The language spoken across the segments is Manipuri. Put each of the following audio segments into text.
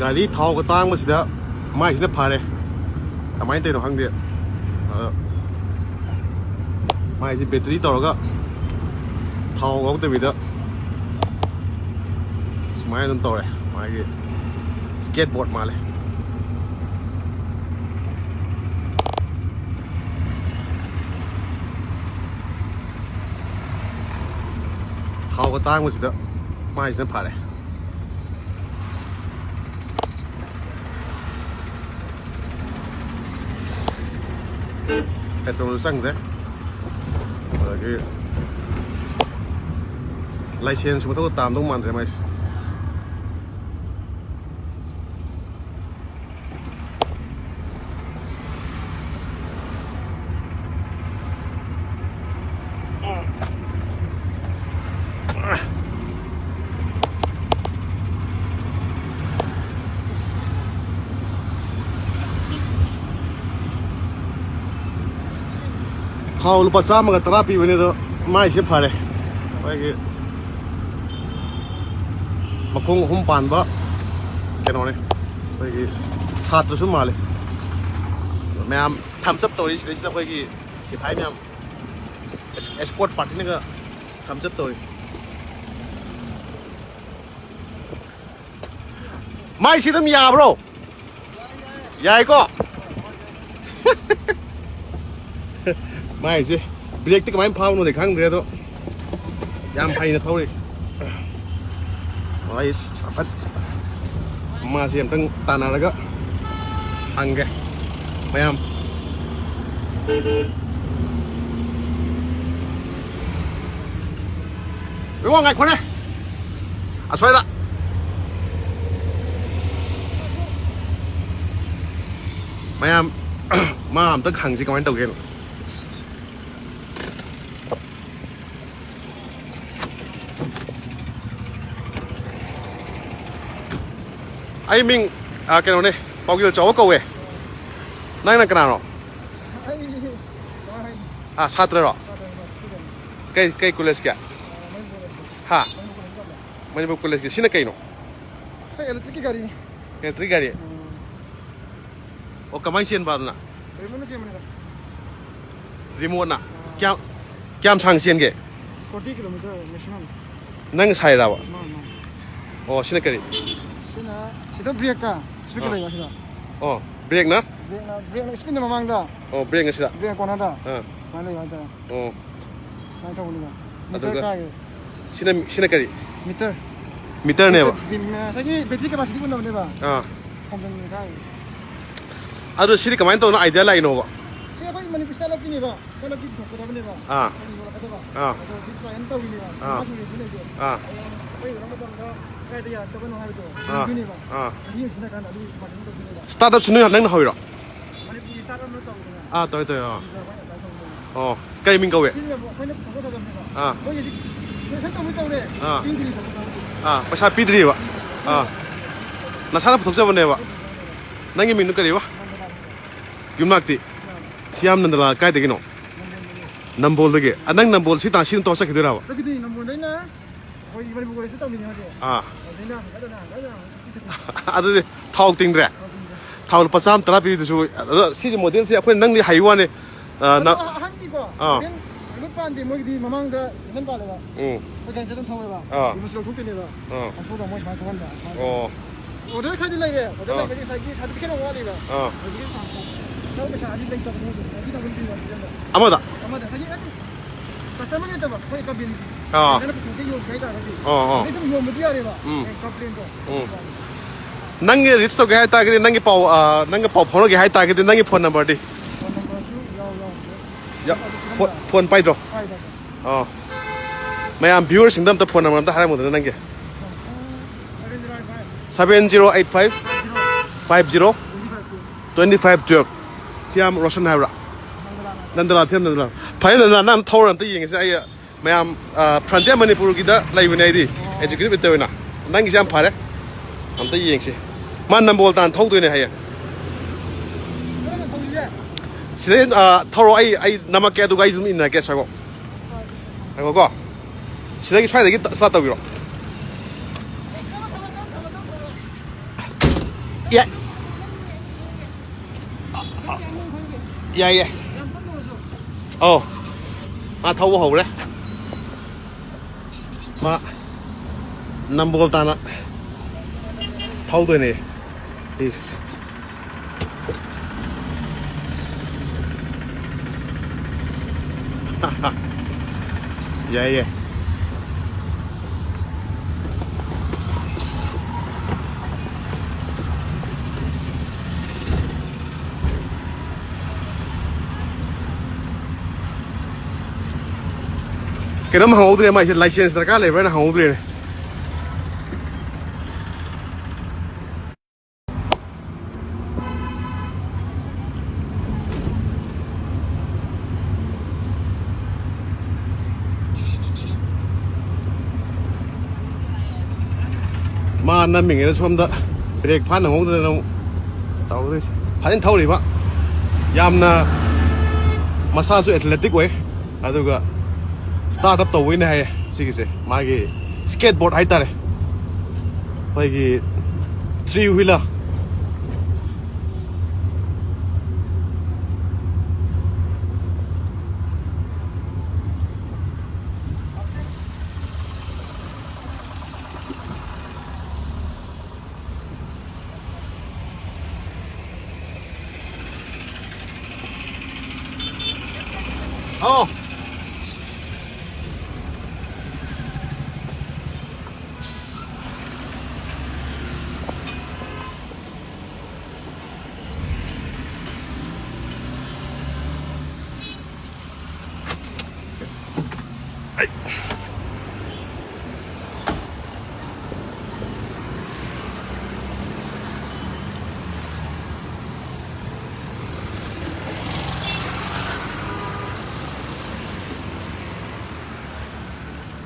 ꯒꯥꯔꯤ ꯊꯥꯎꯒ ꯇꯥꯡꯕꯁꯤꯗ ꯃꯥꯏꯁꯤꯅ ꯐꯔꯦ ꯀꯃꯥꯏꯅ ꯇꯧꯔꯤꯅꯣ ꯈꯪꯗꯦ ꯃꯥꯏꯁꯤ ꯕꯦꯇ꯭ꯔꯤ ꯇꯧꯔꯒ ꯊꯥꯎ ꯌꯥꯎꯗꯕꯤꯗ ꯁꯨꯃꯥꯏꯅ ꯑꯗꯨꯝ ꯇꯧꯔꯦ ꯃꯥꯒꯤ ꯁ꯭ꯀꯦꯠ ꯕꯣꯔꯗ ꯃꯥꯜꯂꯦ ꯊꯥꯎꯒ ꯇꯥꯡꯕꯁꯤꯗ ꯃꯥꯏꯁꯤꯅ ꯐꯔꯦ ꯄꯦꯇ꯭ꯔꯣꯜꯁꯨ ꯆꯪꯗ꯭ꯔꯦ ꯑꯗꯒꯤ ꯂꯥꯏꯁꯦꯟꯁꯁꯨ ꯃꯊꯛꯇ ꯇꯥꯝꯗꯧ ꯃꯥꯟꯗ꯭ꯔꯦ ꯃꯥꯏꯁꯦ ꯊꯥꯎ ꯂꯨꯄꯥ 110 ꯄꯤꯕꯅꯦ ꯑꯗꯣ ꯃꯥꯏꯁꯦ ꯐꯔꯦ ꯑꯩꯈꯣꯏꯒꯤ ꯃꯈꯣꯡ 3 ꯄꯥꯟꯕ ꯀꯩꯅꯣꯅꯦ ꯑꯩꯈꯣꯏꯒꯤ ꯁꯥꯇ꯭ꯔꯁꯨ ꯃꯥꯜꯂꯦ ꯃꯌꯥꯝ ꯊꯝꯆꯞ ꯇꯧꯔꯤ ꯁꯤꯗꯩꯁꯤꯗ ꯑꯩꯈꯣꯏꯒꯤ ꯁꯤꯐꯥꯏ ꯃꯌꯥꯝ ꯑꯦꯁꯀꯣꯔꯠ ꯄꯥꯔꯇꯤꯅꯒ ꯊꯝꯆꯞ ꯇꯧꯔꯤ ꯃꯥꯏꯁꯤ ꯑꯗꯨꯝ ꯌꯥꯕ꯭ꯔꯣ ꯌꯥꯏꯀꯣ ꯃꯥꯏꯁꯦ ꯕ꯭ꯔꯦꯛꯇꯤ ꯀꯃꯥꯏꯅ ꯐꯥꯕꯅꯣꯗꯤ ꯈꯪꯗ꯭ꯔꯦ ꯑꯗꯣ ꯌꯥꯝ ꯍꯩꯅ ꯊꯧꯔꯤ ꯑꯩ ꯃꯥꯁꯦ ꯑꯝꯇꯪ ꯇꯥꯟꯅꯔꯒ ꯍꯪꯒꯦ ꯃꯌꯥꯝ ꯏꯉꯣ ꯉꯥꯏꯈꯣꯅꯦ ꯑꯁ꯭ꯋꯥꯏꯗ ꯃꯌꯥꯝ ꯃꯥ ꯑꯝꯇꯪ ꯍꯪꯁꯤ ꯀꯃꯥꯏꯅ ꯇꯧꯒꯦꯅ ꯑꯩ ꯃꯤꯡ ꯀꯩꯅꯣꯅꯦ ꯄꯥꯎꯖꯦꯜ ꯆꯥꯎꯕ ꯀꯧꯋꯦ ꯅꯪꯅ ꯀꯅꯥꯅꯣ ꯁꯥꯇ꯭ꯔꯔꯣ ꯀꯩ ꯀꯣꯂꯦꯖꯀꯤ ꯍꯥ ꯃꯅꯤꯄꯨꯔ ꯀꯣꯂꯦꯖꯀꯤ ꯁꯤꯅ ꯀꯩꯅꯣ ꯏꯂꯦꯛꯇ꯭ꯔꯤꯛꯀꯤ ꯒꯥꯔꯤꯅꯤ ꯏꯂꯦꯛꯇ꯭ꯔꯤꯛ ꯒꯥꯔꯤ ꯑꯣ ꯀꯃꯥꯏꯅ ꯆꯦꯟꯕ ꯑꯗꯨꯅ ꯔꯤꯃꯣꯠꯅ ꯆꯦꯟꯕꯅꯤꯗ ꯔꯤꯃꯣꯠꯅ ꯀꯌꯥꯝ ꯁꯥꯡ ꯆꯦꯟꯒꯦ 40 ꯀꯤꯂꯣꯃꯤꯇꯔ ꯃꯦꯛꯁꯤꯃꯝ ꯅꯪ ꯁꯥꯏꯔꯕ ꯃꯥꯅꯤ ꯑꯣ ꯁꯤꯅ ꯀꯔꯤ sida brake speaker lay sida oh brake na spin na mamang da oh brake na sida brake kona da ma lay da oh mai ta wuli meter ka sina kari meter ne ba sagi battery capacity kun ne ba thomben ka adu sidi kamai to na idea lai no ba si koi mani pistol ki ne ba sala ki ko da ne ba si ka enta wili ba ma su ne je koi ramadan da startup sinu nang na hoiro toi oh kai min kawe paisa pidri ba nasana puthok bane ba nangi minu kari ba yumnakti thiam nandala kai de gino nambol de anang nambol si ta sin to sa khidira ba ꯑꯗꯨꯗꯤ ꯊꯥꯎ ꯇꯤꯡꯗ꯭ꯔꯦ ꯊꯥꯎ ꯂꯨꯄꯥ 110 ꯄꯤꯕꯗꯨꯁꯨ ꯑꯗꯣ ꯁꯤꯒꯤ ꯃꯣꯗꯦꯜꯁꯦ ꯑꯩꯈꯣꯏ ꯅꯪꯗꯤ ꯍꯩ ꯋꯥꯅꯦ ꯑꯍꯟꯒꯤꯀꯣ ꯂꯨꯞ ꯄꯥꯟꯗꯦ ꯃꯣꯏꯒꯤꯗꯤ ꯃꯃꯥꯡꯗ ꯏꯟꯖꯟ ꯄꯥꯜꯂꯦꯕ ꯑꯩꯈꯣꯏ ꯈꯤꯇꯪ ꯊꯧꯋꯦꯕ ꯃꯁꯤ ꯂꯧꯊꯣꯛꯇꯣꯏꯅꯦꯕ ꯂꯧꯊꯣꯛꯑꯒ ꯃꯣꯏ ꯁꯨꯃꯥꯏꯅ ꯊꯧꯍꯟꯕ ꯑꯣꯔꯗꯔ ꯈꯔꯗꯤ ꯂꯩꯔꯦ ꯑꯣꯔꯗꯔ ꯂꯩꯕꯒꯤ ꯉꯁꯥꯏꯒꯤ ꯁꯥꯔꯇꯤꯐꯤꯀꯦꯠ ꯑꯃ ꯋꯥꯠꯂꯤꯕ ꯊꯧ ꯄꯩꯁꯥ ꯑꯗꯤ ꯂꯩꯇꯕꯅꯦ ꯑꯃꯗ ꯀꯁꯇꯃꯔ ꯅꯠꯇꯕ ꯑꯩꯈꯣꯏ ꯀꯝꯄꯦꯅꯤ ꯅꯪꯅ ꯄꯨꯊꯣꯛꯀꯦ ꯌꯣꯟꯒꯦ ꯍꯥꯏꯇꯥꯔꯒꯗꯤ ꯑꯩ ꯁꯨꯝ ꯌꯣꯟꯕꯗꯤ ꯌꯥꯔꯦꯕ ꯀꯝꯄ꯭ꯂꯦꯟꯗꯣ ꯅꯪꯒꯤ ꯔꯤꯆ ꯇꯧꯒꯦ ꯍꯥꯏꯇꯥꯔꯒꯗꯤ ꯅꯪꯒꯤ ꯄꯥꯎ ꯐꯥꯎꯅꯒꯦ ꯍꯥꯏꯇꯥꯔꯒꯗꯤ ꯅꯪꯒꯤ ꯐꯣꯟ ꯅꯝꯕꯔꯗꯤ ꯐꯣꯟ ꯄꯥꯏꯗ꯭ꯔꯣ ꯃꯌꯥꯝ ꯚ꯭ꯌꯨꯋꯔꯁꯤꯡꯗ ꯑꯝꯇ ꯐꯣꯟ ꯅꯝꯕꯔ ꯑꯝꯇ ꯍꯥꯏꯔꯝꯃꯨꯗꯅ ꯅꯪꯒꯤ 7085 50 2512 ꯁꯤꯌꯥꯝ ꯔꯣꯁꯟ ꯍꯥꯏꯕ꯭ꯔꯥ ꯅꯟꯗꯂꯥ ꯊꯤꯌꯥꯝ ꯅꯟꯗꯂꯥ ꯐꯔꯦ ꯅꯟꯗꯂꯥ ꯅꯪ ꯊꯧꯔ ꯑꯝꯇ ꯌꯦꯡꯉꯁꯦ ꯑꯩ ꯃꯌꯥꯝ ꯐ꯭ꯔꯟꯇꯤꯌꯔ ꯃꯅꯤꯄꯨꯔꯒꯤꯗ ꯂꯩꯕꯅꯦ ꯑꯩꯗꯤ ꯑꯦꯛꯖꯤꯀ꯭ꯌꯨꯇꯤꯚ ꯏꯠꯇ ꯑꯣꯏꯅ ꯅꯪꯒꯤꯁꯦ ꯌꯥꯝ ꯐꯔꯦ ꯑꯝꯇ ꯌꯦꯡꯁꯤ ꯃꯥ ꯅꯝꯕꯣꯜ ꯇꯥꯟ ꯊꯧꯗꯣꯏꯅꯦ ꯍꯌꯦꯡ ꯁꯤꯗꯩ ꯊꯧꯔꯣ ꯑꯩ ꯅꯝꯃꯛꯀꯦ ꯑꯗꯨꯒ ꯑꯩ ꯑꯗꯨꯝ ꯏꯟꯅꯔꯛꯀꯦ ꯁ꯭ꯋꯥꯏꯐꯥꯎ ꯉꯥꯏꯈꯣꯀꯣ ꯁꯤꯗꯒꯤ ꯁ꯭ꯋꯥꯏꯗꯒꯤ ꯁ꯭ꯇꯥꯔꯠ ꯇꯧꯕꯤꯔꯣ 예. 예, 예. 타고 하오래. 남보고 따나. 타고 되네. 예, 예. cái đó mà hàng ô tô mà license ra cái này với là hàng ô tô này mà năm mình nó xôm đó break phán hàng ô tô nó tàu đấy phán thâu đi mà yam na massage athletic way aduga start up to win hai sigise magi skateboard hai tare hoigi 3 wheeler oh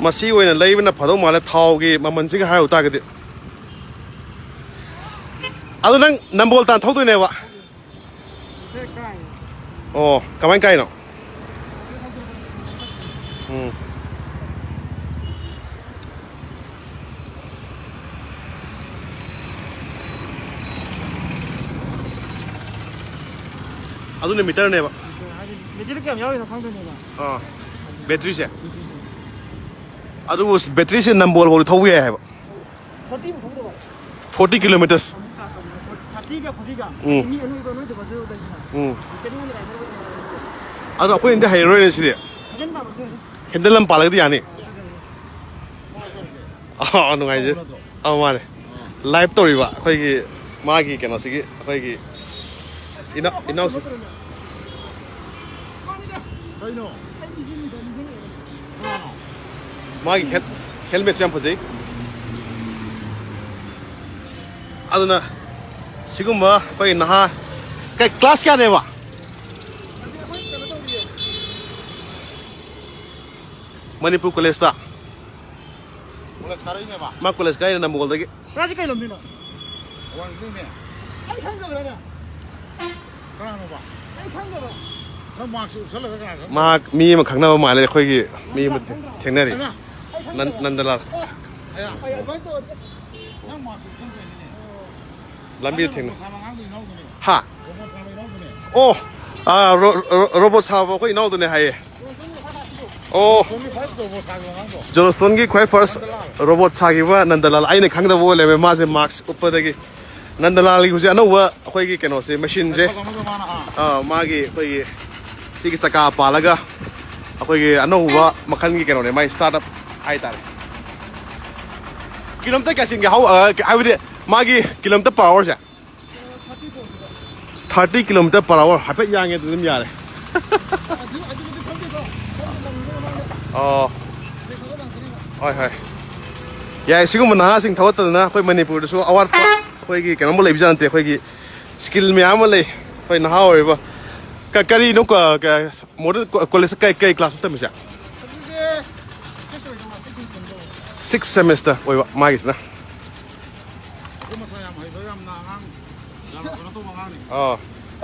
masih wena lay wena phado mala thau gi maman sig ha uta gade adu nang nambol tan thau tu ne wa oh kaman kai no adu ne meter ne wa meter ke amyawi na khangdo ne ba battery se adu was battery se nambol bol thau ye hai 40 kilometers 40 ga mi anu do no de ba jo da adu apoi inde hai ro ne si de hendelam palag di yani nu ngai je mane live story ba khoi gi ma gi keno si gi khoi gi ina magi helmet jam phajai aduna sigumba koi naha kai class kya ne wa manipur college ta college karai ne ba ma college kai na mugol dagi raji kai lomdino wan ni me ai khangdo ba na kana no ba ai khangdo ba na mark su sala ka kana ma mi ma khangna ba ma le khoi gi mi ma thengna ri nandala lambi theng ha oh robot sa ba ko inau ne hai oh Johnston gi khoi first robot sa gi ba nandala ai ne khangda bo le ma se marks uppa da gi nandala li hu ja no wa khoi gi keno se machine je ma gi khoi gi si gi saka pa laga khoi gi anu wa makhan gi keno ne mai startup ai tare kilometer kasin ge how I would magi kilometer per hour ja 30 kilometer per hour hape yang e dum yare oh hai ya sigum na sing thawat na khoi manipur so awar khoi gi kanam le bijan te khoi gi skill me am le khoi na haw ba ka kari no ka modern college kai class ta mi ja 6 semester oi magis na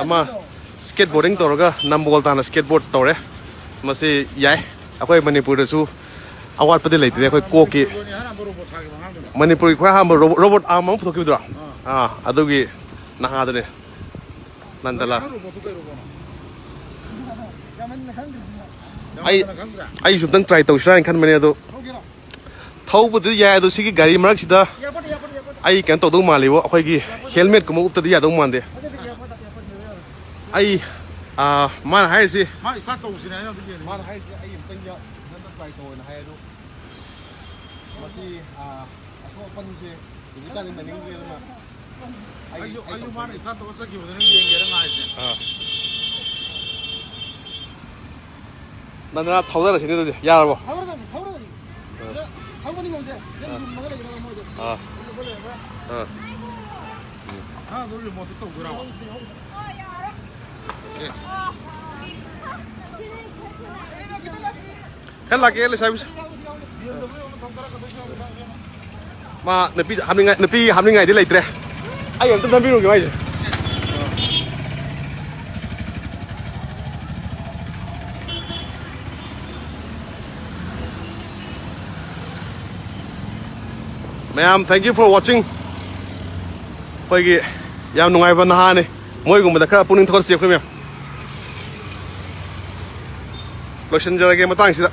ama skateboarding toroga nambol tana skateboard tore masi yai akoi manipur da su awat pade leite akoi ko ki manipur khoi ha robot arm am photo ki dra adugi ꯅꯍꯥꯗꯨꯅꯦ ꯅꯟꯗꯂꯥ ꯑꯩ ꯁꯨꯝꯇꯪ ꯇ꯭ꯔꯥꯏ ꯇꯧꯁꯤꯔꯥ ꯍꯥꯏꯅ ꯈꯟꯕꯅꯦ ꯑꯗꯣ ꯊꯧꯕꯗꯤ ꯌꯥꯏ ꯑꯗꯣ ꯁꯤꯒꯤ ꯒꯥꯔꯤ ꯃꯔꯛꯁꯤꯗ ꯑꯩ ꯀꯩꯅꯣ ꯇꯧꯗꯧ ꯃꯥꯜꯂꯤꯕꯣ ꯑꯩꯈꯣꯏꯒꯤ ꯍꯦꯜꯃꯦꯠꯀꯨꯝꯕ ꯎꯞꯇꯗꯤ ꯌꯥꯗꯧ ꯃꯥꯟꯗꯦ ꯑꯩ ꯃꯥꯅ ꯍꯥꯏꯔꯤꯁꯤ ꯃꯥ ꯏꯁꯇꯥꯔꯠ ꯇꯧꯁꯤꯅꯦ ꯍꯥꯏꯅ ꯃꯥꯅ ꯍꯥꯏꯔꯤꯁꯤ ꯑꯩ ꯑꯝꯇꯪ ꯇ꯭ꯔꯥꯏ ꯇꯧꯑꯣꯅ ꯍꯥꯏ ꯑꯗꯣ ꯃꯁꯤ ꯑꯁꯣꯛ ꯑꯄꯟꯁꯦ ꯍꯧꯖꯤꯛꯀꯥꯟꯗꯤ ꯅꯪꯅꯤꯡꯗꯦ ꯑꯗꯨꯅ ꯑꯩꯁꯨ ꯃꯥꯅ ꯏꯁꯇꯥꯔꯠ ꯇꯧꯔ ꯆꯠꯈꯤꯕꯗꯨꯅ ꯌꯦꯡꯒꯦꯔ ꯉꯥꯏꯁꯦ ꯅꯪꯅ ꯊꯧꯖꯔꯁꯤꯅꯦ ꯑꯗꯨꯗꯤ ꯌꯥꯔꯕꯣ ꯊꯧꯒꯅꯤ ꯃꯣꯏꯁꯦ ꯌꯨꯝꯃꯒ ꯂꯩꯒꯅꯕ ꯃꯣꯏꯁꯦ ꯑꯗꯨ ꯔꯤꯃꯣꯠꯇ ꯇꯧꯗꯣꯏꯔꯣ ꯈꯔ ꯂꯥꯛꯀꯦ ꯂꯩꯁꯥꯕꯤꯁꯦ ꯃꯥ ꯅꯨꯄꯤ ꯍꯥꯞꯅꯤꯡꯉꯥꯏꯗꯤ ꯂꯩꯇ꯭ꯔꯦ ꯑꯩ ꯑꯝꯇ ꯅꯝꯕꯤꯔꯨꯒꯦ ꯃꯥꯏꯁꯦ ꯃꯌꯥꯝ ꯊꯦꯡꯛ ꯌꯨ ꯐꯣꯔ ꯋꯥꯆꯤꯡ ꯑꯩꯈꯣꯏꯒꯤ ꯌꯥꯝ ꯅꯨꯡꯉꯥꯏꯕ ꯅꯍꯥꯅꯤ ꯃꯣꯏꯒꯨꯝꯕꯗ ꯈꯔ ꯄꯨꯛꯅꯤꯡ ꯊꯧꯒꯠꯁꯤ ꯑꯩꯈꯣꯏ ꯃꯌꯥꯝ ꯂꯣꯏꯁꯤꯟꯖꯔꯒꯦ ꯃꯇꯥꯡꯁꯤꯗ